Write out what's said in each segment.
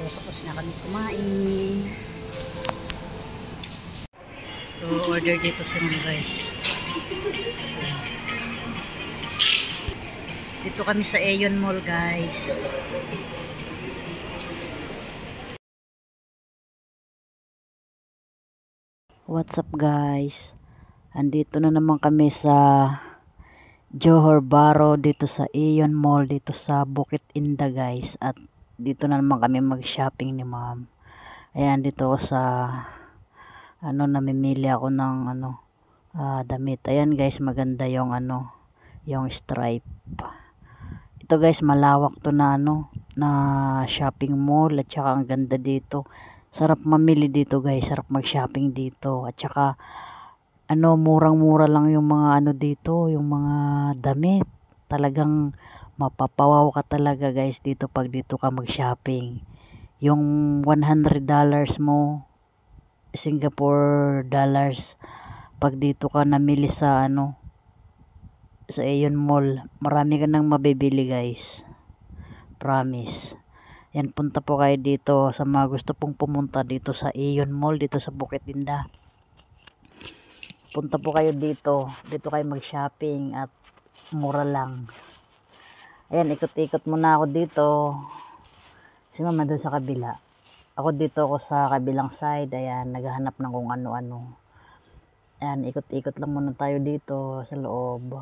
Tapos na kami kumain. So, order dito sa mga guys. Dito kami sa Aeon Mall guys. What's up guys? Andito na naman kami sa Johor Bahru dito sa Aeon Mall dito sa Bukit Indah guys. At dito na naman kami mag-shopping ni ma'am. Ayan, dito ako sa namimili ako ng damit. Ayan guys, maganda yung yung stripe. Ito guys, malawak to na na shopping mall at saka ang ganda dito. Sarap mamili dito guys, sarap mag-shopping dito. At saka murang-mura lang yung mga dito, yung mga damit. Talagang mapapawaw ka talaga guys dito pag dito ka mag-shopping. Yung $100 mo, Singapore dollars, pag dito ka namili sa sa Aeon Mall, marami ka nang mabibili guys. Promise. Yan, punta po kayo dito sa mga gusto pong pumunta dito sa Aeon Mall dito sa Bukit Indah. Punta po kayo dito. Dito kayo mag-shopping at mura lang. Ayan, ikot-ikot muna ako dito. Si mama doon sa kabila. Ako dito ako sa kabilang side. Ayan, naghahanap ng kung ano-ano. Ayan, ikot-ikot lang muna tayo dito sa loob.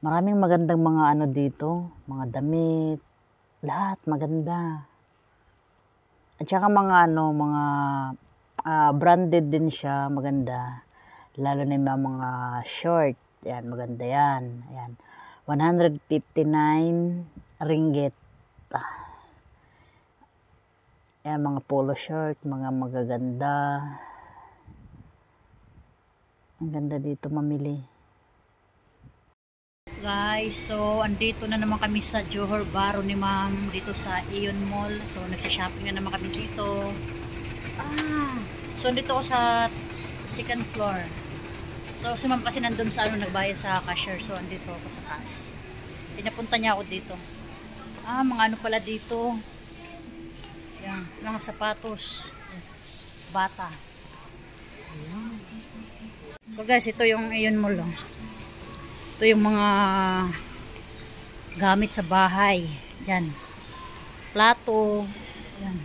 Maraming magandang mga dito. Mga damit. Lahat maganda. At saka mga mga branded din siya. Maganda. Lalo na yung mga short. Ayan, maganda yan. Ayan. 159 ringgit. Ayan, mga polo shirt, mga magaganda. Ang ganda dito mamili. Guys, so andito na naman kami sa Johor Bahru ni ma'am dito sa Aeon Mall. So nagsha-shopping na naman kami dito. So andito ako sa second floor. So si ma'am kasi nandun sa nagbayad sa cashier. So andito ako sa taas. Pinapunta niya ako dito. Mga pala dito. Yan, mga sapatos. Bata. Ayan. So guys, ito yung Aeon Mall. Ito yung mga gamit sa bahay. Yan. Plato. Yan.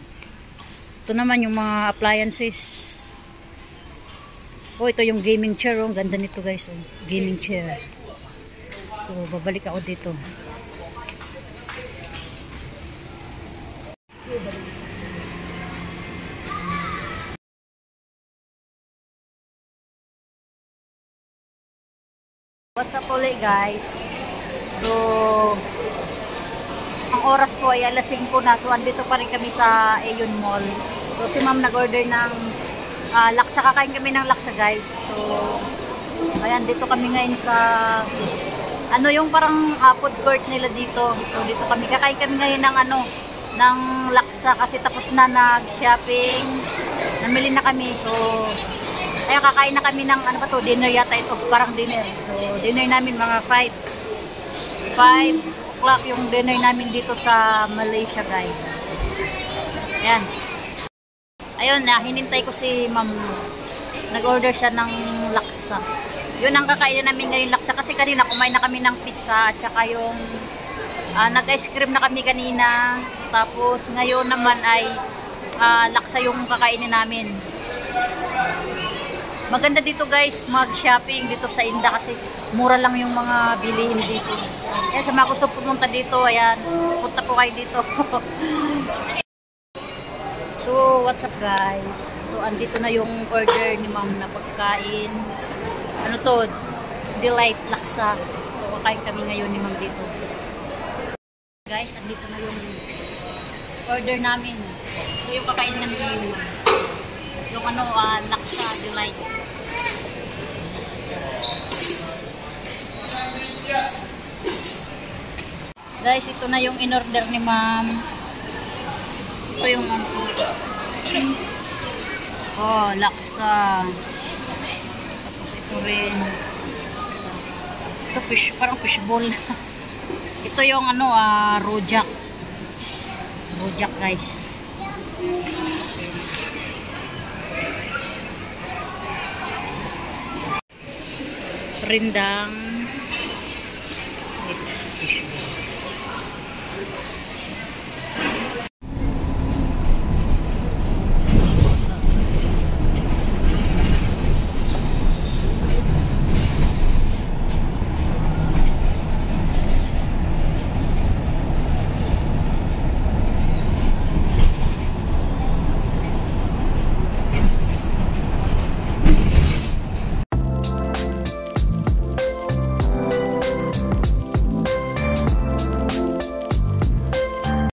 Ito naman yung mga appliances. Ito yung gaming chair. Ang ganda nito guys. Gaming chair. So, babalik ako dito. What's up ulit guys? So, ang oras po ay alas 5 na. So, andito pa rin kami sa Aeon Mall. So, si ma'am nag-order ng laksa. Kakain kami ng laksa guys. So, ayan, dito kami ngayon sa yung parang food court nila dito. So, dito kami. Kakain kami ngayon ng ng laksa kasi tapos na nag-shopping. Namili na kami. So, ayan, kakain na kami ng dinner yata ito, parang dinner. So, dinner namin mga 5 o'clock yung dinner namin dito sa Malaysia guys. Ayan. Ayun, hinintay ko si ma'am. Nag-order siya ng laksa. Yun ang kakainin namin ngayon laksa kasi kanina kumain na kami ng pizza at saka yung nag-ice cream na kami kanina. Tapos ngayon naman ay laksa yung kakainin namin. Maganda dito guys, mag-shopping dito sa Inda kasi mura lang yung mga bilihin dito. Kaya sa mga gusto pumunta dito, ayan, punta po kayo dito. So, what's up guys? So, andito na yung order ni ma'am na pagkain. Ano to? Delight laksa. So, kakain kami ngayon ni ma'am dito. Guys, andito na yung order namin. So, yung kakain namin yung ano, laksa delight. Guys, ito na yung in-order ni ma'am. Ito yung ano. Oh, laksa. Tapos ito rin. Laksa. Ito fish, parang fishball. Ito yung ano, rojak. Rojak guys. Rindang